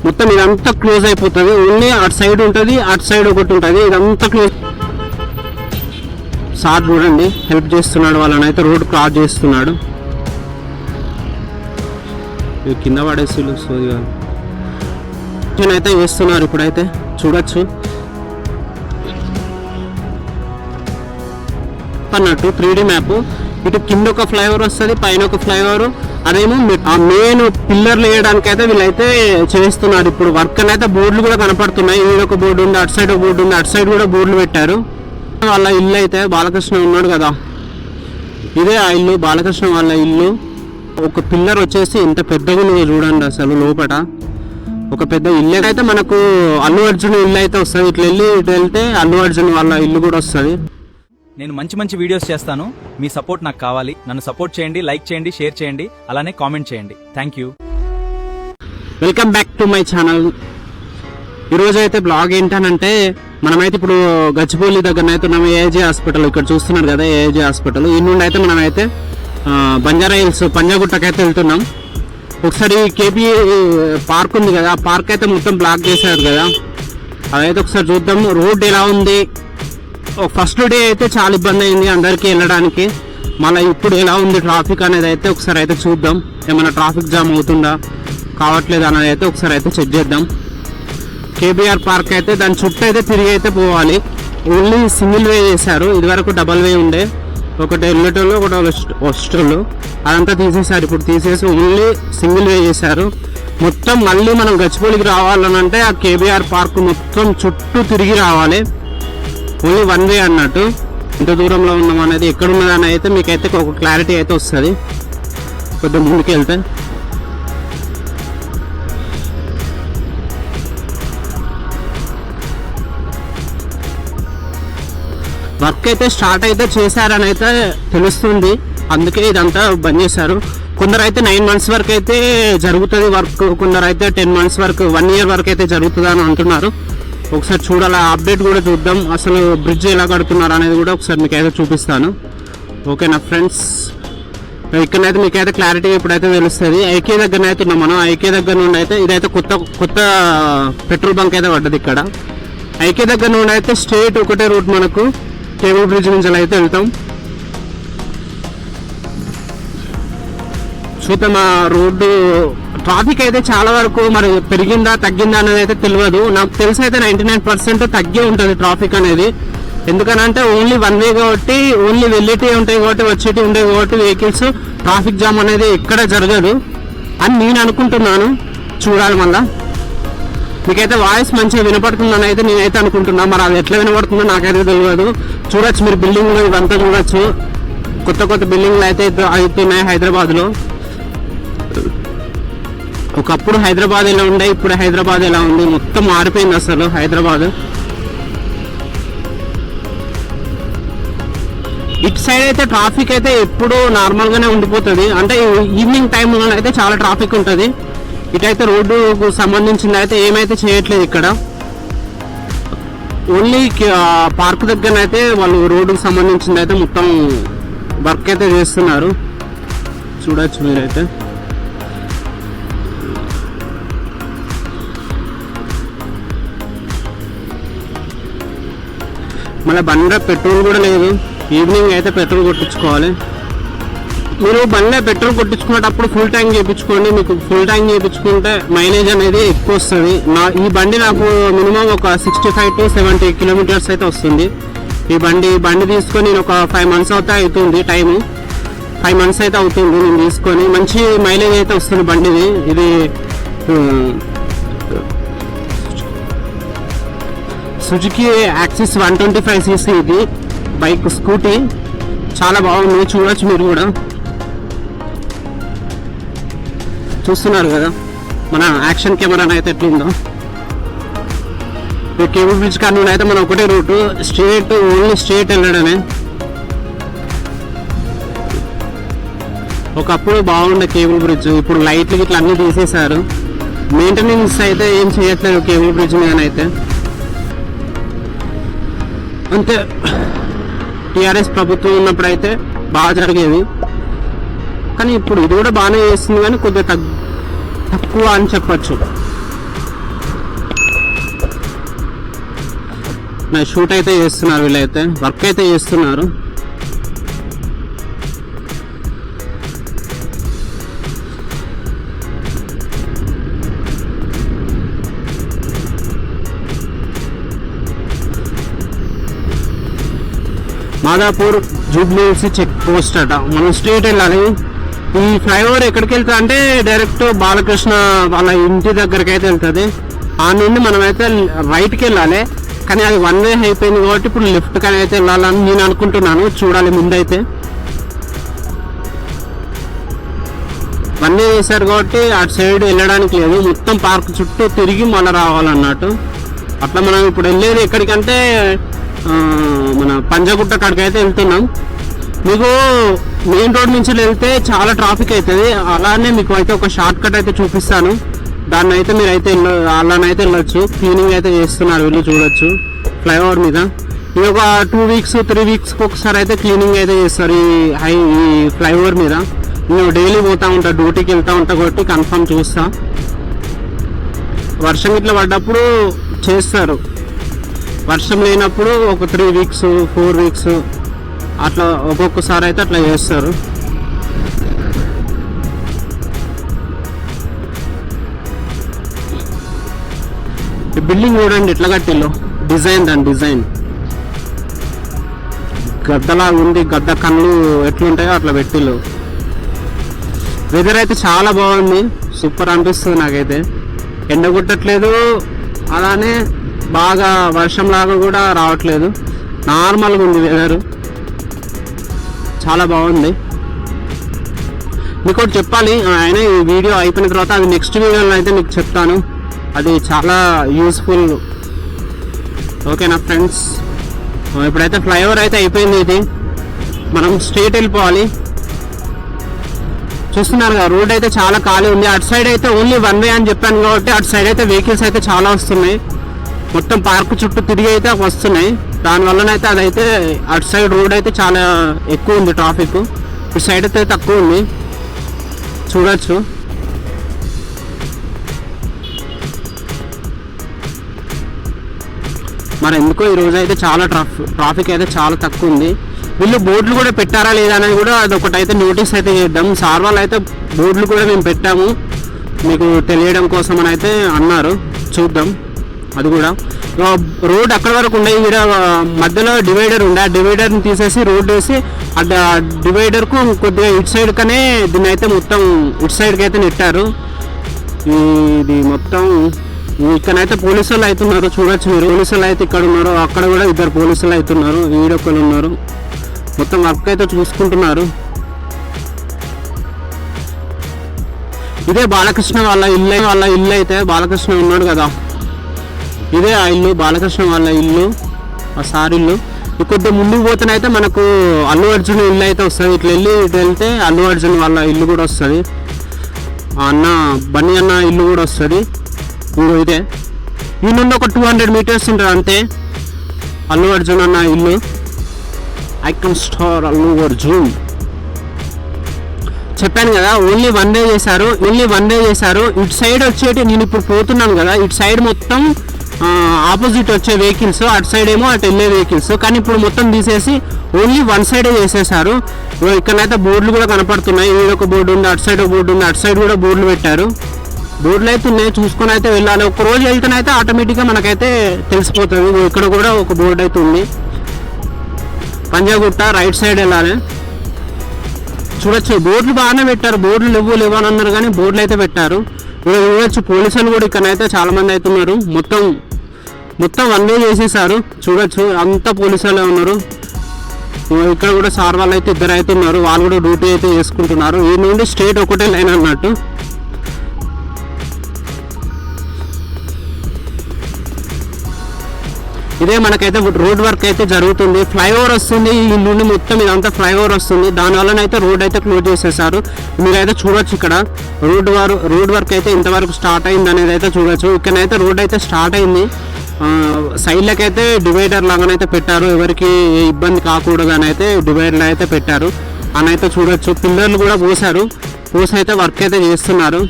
మొత్తం ఇదంతా క్లోజ్ అయిపోతుంది. ఓన్లీ అటు సైడ్ ఉంటుంది, అటు సైడ్ ఒకటి ఉంటుంది, ఇదంతా క్లోజ్. సార్ చూడండి హెల్ప్ చేస్తున్నాడు వాళ్ళని, అయితే రోడ్ క్రాస్ చేస్తున్నాడు. కింద పడేసి సోదిగా అయితే వేస్తున్నారు. ఇప్పుడైతే చూడొచ్చు అన్నట్టు 3D మ్యాప్. ఇటు కింద ఒక ఫ్లైఓవర్ వస్తుంది, పైన ఒక ఫ్లైఓవర్. అదేమో ఆ మెయిన్ పిల్లర్లు వేయడానికి అయితే వీళ్ళైతే చేస్తున్నారు ఇప్పుడు వర్క్ అని. అయితే బోర్డులు కూడా కనపడుతున్నాయి. ఈడ ఒక బోర్డు ఉంది, అటు సైడ్ ఒక బోర్డు ఉంది, అటు సైడ్ కూడా బోర్డులు పెట్టారు. వాళ్ళ ఇల్లు అయితే బాలకృష్ణ ఉన్నాడు కదా, ఇదే ఆ ఇల్లు, బాలకృష్ణ వాళ్ళ ఇల్లు. ఒక పిల్లర్ వచ్చేసి ఎంత పెద్దగా ఉంది చూడండి అసలు. లోపల ఒక పెద్ద ఇల్లు అయితే మనకు అల్లు అర్జున్ ఇల్లు అయితే వస్తుంది. ఇట్లా ఇటు వెళ్తే అల్లు అర్జున్ వాళ్ళ ఇల్లు కూడా వస్తుంది. నేను మంచి వీడియోస్ చేస్తాను. మీ సపోర్ట్ నాకు కావాలి. నన్ను సపోర్ట్ చేయండి, లైక్ చేయండి, షేర్ చేయండి, అలానే కామెంట్ చేయండి. Thank you. Welcome back to my channel. ఈరోజు అయితే బ్లాగ్ ఏంటనంటే, మనమైతే ఇప్పుడు గచ్చిబౌలి దగ్గర అయితే ఉన్నాము. ఏఐజీ హాస్పిటల్ ఇక్కడ చూస్తున్నారు కదా, ఏఐజీ హాస్పిటల్. ఈ నుండి అయితే మనమైతే బంజారా హిల్స్ పంజాగుట్టకైతే వెళ్తున్నాం. ఒకసారి కేపీ పార్క్ ఉంది కదా, ఆ పార్క్ అయితే మొత్తం బ్లాక్ చేశారు కదా, అదైతే ఒకసారి చూద్దాం. రోడ్ ఎలా ఉంది. ఫస్ట్ డే అయితే చాలా ఇబ్బంది అయింది అందరికీ వెళ్ళడానికి. మళ్ళీ ఇప్పుడు ఎలా ఉంది ట్రాఫిక్ అనేది అయితే ఒకసారి అయితే చూద్దాం. ఏమైనా ట్రాఫిక్ జామ్ అవుతుందా కావట్లేదు అనేది అయితే ఒకసారి అయితే చెక్ చేద్దాం. కేబీఆర్ పార్క్ అయితే దాని చుట్టూ అయితే తిరిగి అయితే పోవాలి. ఓన్లీ సింగిల్ వే చేశారు, ఇదివరకు డబల్ వే ఉండే, ఒకటి వెళ్ళేటోళ్ళు ఒకటి వచ్చేటోళ్ళు. అదంతా తీసేశారు, ఇప్పుడు తీసేసి ఓన్లీ సింగిల్ వే చేశారు. మొత్తం మళ్ళీ మనం గచ్చిబౌలికి రావాలనంటే ఆ కేబీఆర్ పార్క్ మొత్తం చుట్టూ తిరిగి రావాలి. ఓన్లీ వన్ వే అన్నట్టు. ఎంత దూరంలో ఉన్నాం అనేది, ఎక్కడ ఉన్నదని అయితే మీకైతే ఒక క్లారిటీ అయితే వస్తుంది కొద్దిగా ముందుకు వెళ్తే. వర్క్ అయితే స్టార్ట్ అయితే చేశారని అయితే తెలుస్తుంది, అందుకే ఇదంతా బంద్ చేశారు. కొందరు అయితే 9 months వరకు అయితే జరుగుతుంది వర్క్, కొందరు అయితే 10 months వరకు, 1 year వరకు అయితే జరుగుతుంది అని అంటున్నారు. ఒకసారి చూడాలి, అప్డేట్ కూడా చూద్దాం. అసలు బ్రిడ్జ్ ఎలా కడుతున్నారు అనేది కూడా ఒకసారి మీకు అయితే చూపిస్తాను. ఓకేనా ఫ్రెండ్స్, ఇక్కడైతే మీకైతే క్లారిటీ ఇప్పుడైతే తెలుస్తుంది. ఐకే దగ్గర అయితే ఉన్నాం మనం. ఐకే దగ్గర నుండి అయితే ఇదైతే కొత్త పెట్రోల్ బంక్ అయితే పడ్డది ఇక్కడ. ఐకే దగ్గర నుండి అయితే స్ట్రేట్ ఒకటే రూట్ మనకు కేబుల్ బ్రిడ్జ్ నుంచి అయితే వెళ్తాం. చూద్దాం. ఆ రోడ్డు ట్రాఫిక్ అయితే చాలా వరకు మరి పెరిగిందా తగ్గిందా అనేది అయితే తెలియదు. నాకు తెలిసి అయితే 99% తగ్గే ఉంటుంది ట్రాఫిక్ అనేది. ఎందుకనంటే ఓన్లీ వన్ వే కాబట్టి, ఓన్లీ వెళ్ళేటి ఉంటాయి కాబట్టి, వచ్చేటి ఉంటాయి కాబట్టి వెహికల్స్ ట్రాఫిక్ జామ్ అనేది ఎక్కడ జరగదు అని నేను అనుకుంటున్నాను. చూడాలి మళ్ళా. మీకైతే వాయిస్ మంచిగా వినపడుతుందని అయితే నేనైతే అనుకుంటున్నా. మరి అది ఎట్లా వినపడుతుందో నాకైతే తెలియదు. చూడొచ్చు మీరు బిల్డింగ్లు ఇవంతా చూడొచ్చు. కొత్త బిల్డింగ్లు అయితే అవుతున్నాయి హైదరాబాద్లో. ఒకప్పుడు హైదరాబాద్ ఎలా ఉండే, ఇప్పుడు హైదరాబాద్ ఎలా ఉంది, మొత్తం మారిపోయింది అసలు హైదరాబాద్. ఇటు సైడ్ అయితే ట్రాఫిక్ అయితే ఎప్పుడు నార్మల్ గానే ఉండిపోతుంది. అంటే ఈవినింగ్ టైంలో అయితే చాలా ట్రాఫిక్ ఉంటుంది. ఇటైతే రోడ్డుకు సంబంధించింది అయితే ఏమైతే చేయట్లేదు ఇక్కడ. ఓన్లీ పార్క్ దగ్గర అయితే వాళ్ళు రోడ్డుకు సంబంధించింది అయితే మొత్తం వర్క్ అయితే చేస్తున్నారు. చూడొచ్చు మీరైతే. మళ్ళీ బండిలో పెట్రోల్ కూడా లేదు. ఈవినింగ్ అయితే పెట్రోల్ కొట్టించుకోవాలి. మీరు బండిలో పెట్రోల్ కొట్టించుకునేటప్పుడు ఫుల్ ట్యాంక్ చేయించుకోండి. మీకు ఫుల్ ట్యాంక్ చేయించుకుంటే మైలేజ్ అనేది ఎక్కువ వస్తుంది. ఈ బండి నాకు మినిమం ఒక 65 to 70 kilometers అయితే వస్తుంది. ఈ బండి తీసుకొని నేను ఒక 5 months అయితే అవుతుంది. టైము 5 months అయితే అవుతుంది నేను తీసుకొని. మంచి మైలేజ్ అయితే వస్తుంది బండిది. ఇది సుజుకి యాక్సిస్ 125cc ఇది బైక్, స్కూటీ. చాలా బాగుంది, చూడొచ్చు మీరు కూడా. చూస్తున్నారు కదా మన యాక్షన్ కెమెరా అయితే ఎట్లుందో. కేబుల్ బ్రిడ్జ్ కారణం అయితే మనం ఒకటే రూటు, స్ట్రేట్, ఓన్లీ స్ట్రేట్ వెళ్ళడమే. ఒకప్పుడు బాగుండే కేబుల్ బ్రిడ్జ్, ఇప్పుడు లైట్లు ఇట్లా అన్నీ తీసేశారు. మెయింటెనెన్స్ అయితే ఏం చేయట్లేదు కేబుల్ బ్రిడ్జ్ మీద అయితే. అంతే, టీఆర్ఎస్ ప్రభుత్వం ఉన్నప్పుడు అయితే బాగా జరిగేది. కానీ ఇప్పుడు ఇది కూడా బాగానే చేస్తుంది, కానీ కొద్దిగా తక్కువ అని చెప్పచ్చు. షూట్ అయితే చేస్తున్నారు, వీళ్ళైతే వర్క్ అయితే చేస్తున్నారు. మాదాపూర్ జూబ్లీహిల్స్ చెక్ పోస్ట్ అట. మనం స్ట్రేట్ వెళ్ళాలి. ఈ ఫ్లైఓవర్ ఎక్కడికి వెళ్తా అంటే డైరెక్ట్ బాలకృష్ణ వాళ్ళ ఇంటి దగ్గరికి అయితే వెళ్తుంది. ఆ నుండి మనం అయితే రైట్కి వెళ్ళాలి, కానీ అది వన్ వే అయిపోయింది కాబట్టి ఇప్పుడు లెఫ్ట్ కానీ అయితే వెళ్ళాలని నేను అనుకుంటున్నాను. చూడాలి, ముందైతే వన్ వే చేశారు కాబట్టి అటు సైడ్ వెళ్ళడానికి లేదు, మొత్తం పార్క్ చుట్టూ తిరిగి మళ్ళీ రావాలన్నట్టు. అట్లా మనం ఇప్పుడు వెళ్ళేది ఎక్కడికంటే మన పంజాగుట్ట కాడికి అయితే వెళ్తున్నాం. మీకు మెయిన్ రోడ్ నుంచి వెళ్తే చాలా ట్రాఫిక్ అవుతుంది, అలానే మీకు అయితే ఒక షార్ట్ కట్ అయితే చూపిస్తాను. దాన్ని అయితే మీరు అయితే అలానైతే వెళ్ళొచ్చు. క్లీనింగ్ అయితే చేస్తున్నారు వీళ్ళు, చూడొచ్చు ఫ్లైఓవర్ మీద. ఇది ఒక 2 weeks 3 weeks ఒకసారి అయితే క్లీనింగ్ అయితే చేస్తారు ఈ ఫ్లైఓవర్ మీద. నేను డైలీ పోతా ఉంటా, డ్యూటీకి వెళ్తా ఉంటా కాబట్టి కన్ఫర్మ్ చూస్తా. వర్షం ఇట్లా పడ్డప్పుడు చేస్తారు, వర్షం లేనప్పుడు ఒక 3 weeks 4 weeks అట్లా ఒక్కొక్కసారి అయితే అట్లా చేస్తారు. ఈ బిల్డింగ్ చూడండి ఎట్లా కట్టిల్లో, డిజైన్ దాని డిజైన్ గద్దలాగా ఉంది. గద్ద కళ్ళు ఎట్లుంటాయో అట్లా పెట్టిల్లు. వెదర్ అయితే చాలా బాగుంది, సూపర్ అనిపిస్తుంది నాకైతే. ఎండ కొట్టట్లేదు, అలానే బాగా వర్షం లాగా కూడా రావట్లేదు, నార్మల్గా ఉంది వెదర్, చాలా బాగుంది. మీకు ఒకటి చెప్పాలి, ఆయన ఈ వీడియో అయిపోయిన తర్వాత అది నెక్స్ట్ వీడియోలో అయితే మీకు చెప్తాను, అది చాలా యూస్ఫుల్. ఓకేనా ఫ్రెండ్స్, ఇప్పుడైతే ఫ్లైఓవర్ అయితే అయిపోయింది. ఇది మనం స్ట్రేట్ వెళ్ళిపోవాలి. చూస్తున్నారు కదా, రోడ్ అయితే చాలా ఖాళీ ఉంది. అటు సైడ్ అయితే ఓన్లీ వన్ వే అని చెప్పాను కాబట్టి అటు సైడ్ అయితే వెహికల్స్ అయితే చాలా వస్తున్నాయి, మొత్తం పార్క్ చుట్టూ తిరిగి అయితే వస్తున్నాయి. దానివల్లనైతే అదైతే అటు సైడ్ రోడ్ అయితే చాలా ఎక్కువ ఉంది ట్రాఫిక్, ఇటు సైడ్ అయితే తక్కువ ఉంది, చూడొచ్చు. మరి ఎందుకో ఈరోజు అయితే చాలా ట్రాఫిక్ అయితే చాలా తక్కువ ఉంది. వీళ్ళు బోర్డులు కూడా పెట్టారా లేదా అనేది కూడా అదొకటి అయితే నోటీస్ అయితే చేద్దాం. సార్ వాళ్ళు అయితే బోర్డులు కూడా మేము పెట్టాము మీకు తెలియడం కోసం అని అయితే అన్నారు, చూద్దాం అది కూడా. రోడ్ అక్కడ వరకు ఉండే, ఇక్కడ మధ్యలో డివైడర్ ఉండే, ఆ డివైడర్ని తీసేసి రోడ్ వేసి ఆ డివైడర్కు కొద్దిగా ఇటు సైడ్ కనే దీన్ని అయితే మొత్తం ఇటు సైడ్కి అయితే నెట్టారు. ఇది మొత్తం ఇక్కడైతే పోలీసు వాళ్ళు అవుతున్నారు, చూడొచ్చు మీరు. పోలీసు వాళ్ళు అయితే ఇక్కడ ఉన్నారు, అక్కడ కూడా 2 పోలీసులు అవుతున్నారు, ఈడొక్కరు ఉన్నారు, మొత్తం వర్క్ అయితే చూసుకుంటున్నారు. ఇదే బాలకృష్ణ వాళ్ళ ఇల్లు అయితే, బాలకృష్ణ ఉన్నాడు కదా, ఇదే ఆ ఇల్లు, బాలకృష్ణ వాళ్ళ ఇల్లు, ఆ సార్ ఇల్లు. కొద్దిగా ముందుకు పోతేనైతే మనకు అల్లు అర్జున్ ఇల్లు అయితే వస్తుంది. ఇట్లా ఇటు వెళ్తే అల్లు అర్జున్ వాళ్ళ ఇల్లు కూడా వస్తుంది, బన్నీ అన్న ఇల్లు కూడా వస్తుంది. ఇదే ఈ నుండి ఒక 200 meters ఉంటుంది అంతే అల్లు అర్జున్ అన్న ఇల్లు. Icon star Allu Arjun. చెప్పాను కదా, ఓన్లీ వన్ వే చేశారు. ఇటు సైడ్ వచ్చేటి నేను ఇప్పుడు పోతున్నాను కదా, ఇటు సైడ్ మొత్తం ఆపోజిట్ వచ్చే వెహికల్స్, అటు సైడ్ ఏమో అటు వెళ్ళే వెహికల్స్. కానీ ఇప్పుడు మొత్తం తీసేసి ఓన్లీ వన్ సైడే చేసేసారు. ఇక్కడైతే బోర్డులు కూడా కనపడుతున్నాయి, ఒక బోర్డు ఉంది, అటు సైడ్ ఒక బోర్డు ఉంది, అటు సైడ్ కూడా బోర్డులు పెట్టారు. బోర్డులు అయితే ఉన్నాయి, చూసుకొని అయితే వెళ్ళాలి. ఒక రోజు వెళ్తేనైతే ఆటోమేటిక్గా మనకైతే తెలిసిపోతుంది. ఇక్కడ కూడా ఒక బోర్డు అయితే ఉంది, పంజాగుట్ట రైట్ సైడ్ వెళ్ళాలి. చూడొచ్చు బోర్డులు బాగానే పెట్టారు, బోర్డులు లేవు అని అన్నారు కానీ బోర్డులు అయితే పెట్టారు. చూడొచ్చు పోలీసులు కూడా ఇక్కడైతే చాలా మంది అవుతున్నారు. మొత్తం వన్ వే చేసేసారు, చూడొచ్చు అంతా పోలీసులే ఉన్నారు. ఇక్కడ కూడా సార్ వాళ్ళు అయితే 2 అయితే ఉన్నారు, వాళ్ళు కూడా డ్యూటీ అయితే చేసుకుంటున్నారు. ఈ నుండి స్ట్రేట్ ఒకటే లైన్ అన్నట్టు. ఇదే మనకైతే రోడ్ వర్క్ అయితే జరుగుతుంది, ఫ్లైఓవర్ వస్తుంది. ఈ నుండి మొత్తం ఇదంతా ఫ్లైఓవర్ వస్తుంది, దానివల్లనైతే రోడ్ అయితే క్లోజ్ చేసేసారు. మీరైతే చూడొచ్చు ఇక్కడ రోడ్ వర్క్ అయితే ఇంతవరకు స్టార్ట్ అయింది అనేది అయితే చూడొచ్చు. ఇక్కడైతే రోడ్ అయితే స్టార్ట్ అయింది. సైడ్లకి అయితే డివైడర్ లాగానైతే పెట్టారు, ఎవరికి ఇబ్బంది కాకూడదు అని అయితే డివైడర్ అయితే పెట్టారు అని అయితే చూడొచ్చు. పిల్లర్లు కూడా పోసి అయితే వర్క్ అయితే చేస్తున్నారు.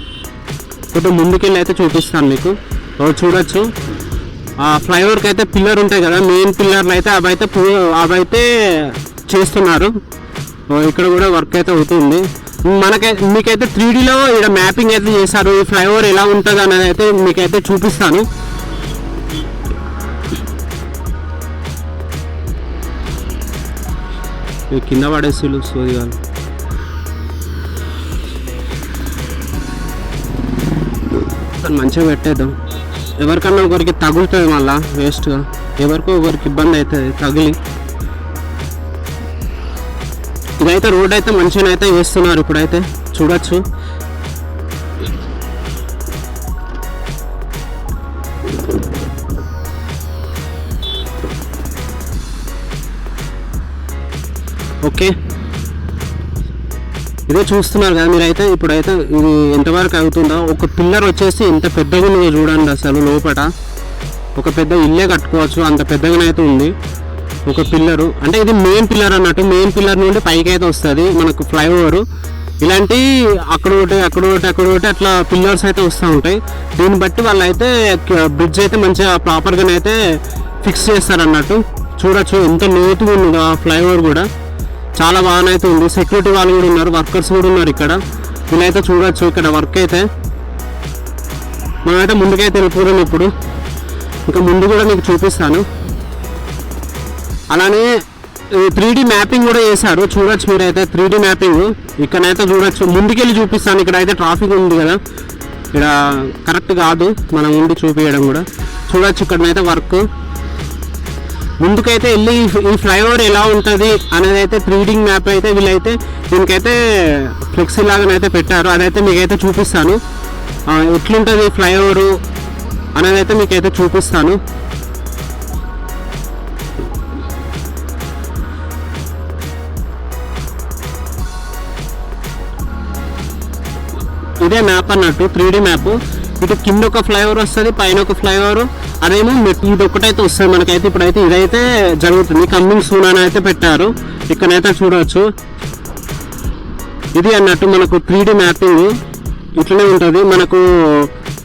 కొంచెం ముందుకెళ్ళి అయితే చూపిస్తాను మీకు, చూడొచ్చు. ఆ ఫ్లైఓవర్కి అయితే పిల్లర్ ఉంటాయి కదా, మెయిన్ పిల్లర్లు అయితే అవైతే చేస్తున్నారు. ఇక్కడ కూడా వర్క్ అయితే అవుతుంది. మీకైతే 3Dలో ఇక్కడ మ్యాపింగ్ అయితే చేశారు. ఈ ఫ్లైఓవర్ ఎలా ఉంటుంది అనేది అయితే మీకైతే చూపిస్తాను. కింద పడేసి సోది కాదు. మంచిగా పెట్టేద్దాం, ఎవరికన్నా ఒకరికి తగులుతుంది, మళ్ళా వేస్ట్గా ఎవరికో ఒకరికి ఇబ్బంది అవుతుంది తగిలి. ఇదైతే రోడ్ అయితే మంచిగా అయితే వేస్తున్నారు ఇప్పుడైతే చూడొచ్చు. ఓకే, ఇదే చూస్తున్నారు కదా మీరైతే. ఇప్పుడైతే ఇది ఎంతవరకు అవుతుందో, ఒక పిల్లర్ వచ్చేసి ఎంత పెద్దగా ఉంది చూడండి. అసలు లోపల ఒక పెద్ద ఇల్లే కట్టుకోవచ్చు, అంత పెద్దగానైతే ఉంది ఒక పిల్లరు. అంటే ఇది మెయిన్ పిల్లర్ అన్నట్టు, మెయిన్ పిల్లర్ నుండి పైకి అయితే వస్తుంది మనకు ఫ్లైఓవర్. ఇలాంటి అక్కడ ఒకటి అట్లా పిల్లర్స్ అయితే వస్తూ ఉంటాయి. దీన్ని బట్టి వాళ్ళు అయితే బ్రిడ్జ్ అయితే మంచిగా ప్రాపర్గానైతే ఫిక్స్ చేస్తారన్నట్టు. చూడొచ్చు ఎంత లోతుగా ఉంది ఆ ఫ్లైఓవర్ కూడా, చాలా బాగానైతే ఉంది. సెక్యూరిటీ వాళ్ళు కూడా ఉన్నారు, వర్కర్స్ కూడా ఉన్నారు ఇక్కడ. వీళ్ళైతే చూడొచ్చు ఇక్కడ వర్క్ అయితే. మనమైతే ముందుకైతే వెళ్ళిపోయాం. ఇప్పుడు ఇంకా ముందు కూడా మీకు చూపిస్తాను. అలానే 3D మ్యాపింగ్ కూడా చేశారు, చూడొచ్చు మీరైతే 3D మ్యాపింగ్. ఇక్కడైతే చూడొచ్చు, ముందుకెళ్ళి చూపిస్తాను. ఇక్కడ అయితే ట్రాఫిక్ ఉంది కదా, ఇక్కడ కరెక్ట్ కాదు మనం ఉండి చూపించడం కూడా. చూడొచ్చు ఇక్కడనైతే వర్క్. ముందుకైతే వెళ్ళి ఈ ఫ్లైఓవర్ ఎలా ఉంటుంది అనేది అయితే 3D మ్యాప్ అయితే వీళ్ళైతే దీనికైతే ఫ్లెక్సీ లాగానైతే పెట్టారు. అదైతే మీకైతే చూపిస్తాను, ఎట్లుంటుంది ఫ్లైఓవరు అనేది అయితే మీకైతే చూపిస్తాను. ఇదే మ్యాప్ అన్నట్టు, 3D మ్యాప్. ఇటు కింద ఒక ఫ్లైఓవర్ వస్తుంది, పైన ఒక ఫ్లైఓవర్, అదేమో ఇది ఒకటైతే వస్తుంది మనకైతే. ఇప్పుడైతే ఇదైతే జరుగుతుంది, కమ్మింగ్ సూన్ అని అయితే పెట్టారు. ఇక్కడైతే చూడవచ్చు, ఇది అన్నట్టు మనకు 3D మ్యాపింగ్ ఇట్లనే ఉంటుంది. మనకు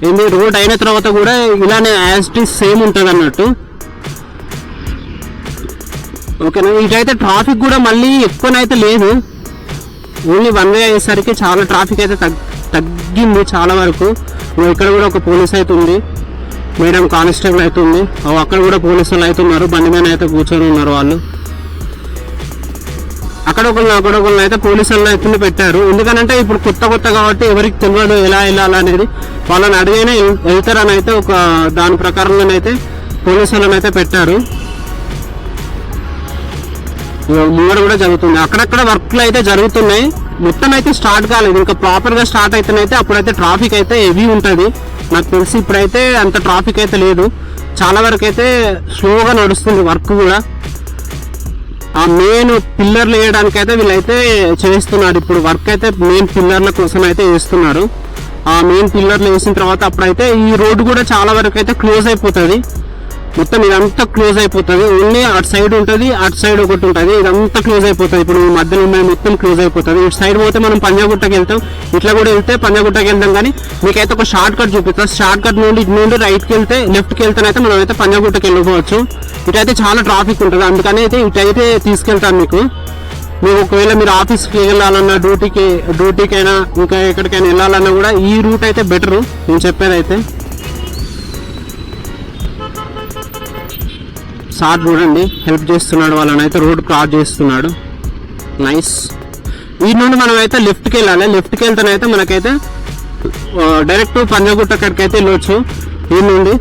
ఏంది రోడ్ అయిన తర్వాత కూడా ఇలానే యాజ్ ఇట్ ఈస్ సేమ్ ఉంటుంది అన్నట్టు. ఓకేనా, ఇటైతే ట్రాఫిక్ కూడా మళ్ళీ ఎక్కువనైతే లేదు, ఓన్లీ 1 వే అయ్యేసరికి చాలా ట్రాఫిక్ అయితే తగ్గింది చాలా వరకు. ఇక్కడ కూడా ఒక పోలీస్ అయితే ఉంది, మేడం కానిస్టేబుల్ అయితే ఉంది. అక్కడ కూడా పోలీసులు అయితే ఉన్నారు, బండి మీద అయితే కూర్చొని ఉన్నారు వాళ్ళు. అక్కడ ఒకళ్ళు అయితే పోలీసులను అయితే పెట్టారు. ఎందుకనంటే ఇప్పుడు కొత్త కాబట్టి ఎవరికి తెలియదు ఎలా వెళ్ళాలనేది. వాళ్ళని అడిగినా వెళ్తారని అయితే ఒక దాని ప్రకారంగానైతే పోలీసులను అయితే పెట్టారు. ముంగడ కూడా జరుగుతుంది, అక్కడక్కడ వర్క్లు అయితే జరుగుతున్నాయి. మొత్తం అయితే స్టార్ట్ కాలేదు, ఇంకా ప్రాపర్గా స్టార్ట్ అయితేనైతే అప్పుడైతే ట్రాఫిక్ అయితే హెవీ ఉంటుంది నాకు తెలిసి. ఇప్పుడైతే అంత ట్రాఫిక్ అయితే లేదు, చాలా వరకు అయితే స్లోగా నడుస్తుంది వర్క్ కూడా. ఆ మెయిన్ పిల్లర్లు వేయడానికి అయితే వీళ్ళైతే చేస్తున్నారు ఇప్పుడు వర్క్ అయితే. మెయిన్ పిల్లర్ల కోసం అయితే వేస్తున్నారు. ఆ మెయిన్ పిల్లర్లు వేసిన తర్వాత అప్పుడైతే ఈ రోడ్డు కూడా చాలా వరకు అయితే క్లోజ్ అయిపోతుంది. మొత్తం ఇదంతా క్లోజ్ అయిపోతుంది, ఓన్లీ అటు సైడ్ ఉంటుంది, అటు సైడ్ ఒకటి ఉంటుంది, ఇదంతా క్లోజ్ అయిపోతుంది. ఇప్పుడు మధ్యలో ఉన్నాయి మొత్తం క్లోజ్ అయిపోతుంది. ఇటు సైడ్ పోతే మనం పంజాగుట్టకి వెళ్తాం, ఇట్లా కూడా వెళ్తే పంజాగుట్టకి వెళ్తాం. కానీ మీకైతే ఒక షార్ట్ కట్ చూపిస్తాం. షార్ట్ కట్ నుండి ఇటు నుండి రైట్కి వెళ్తే లెఫ్ట్కి వెళ్తేనైతే మనం అయితే పంజాగుట్టకి వెళ్ళిపోవచ్చు. ఇటైతే చాలా ట్రాఫిక్ ఉంటుంది, అందుకని అయితే ఇటైతే తీసుకెళ్తాను మీకు. మీరు ఒకవేళ మీరు ఆఫీస్కి వెళ్ళాలన్నా, డ్యూటీకైనా ఇంకా ఎక్కడికైనా వెళ్ళాలన్నా కూడా ఈ రూట్ అయితే బెటరు నేను చెప్పేది అయితే. సార్ చూడండి హెల్ప్ చేస్తున్నాడు వాళ్ళని అయితే, రోడ్ క్రాస్ చేస్తున్నాడు, నైస్. ఈ నుండి మనం అయితే లెఫ్ట్కి వెళ్ళాలి, లెఫ్ట్కి వెళ్తేనైతే మనకైతే డైరెక్ట్ పంజాగుట్ట అక్కడికి అయితే వెళ్ళొచ్చు ఈ నుండి.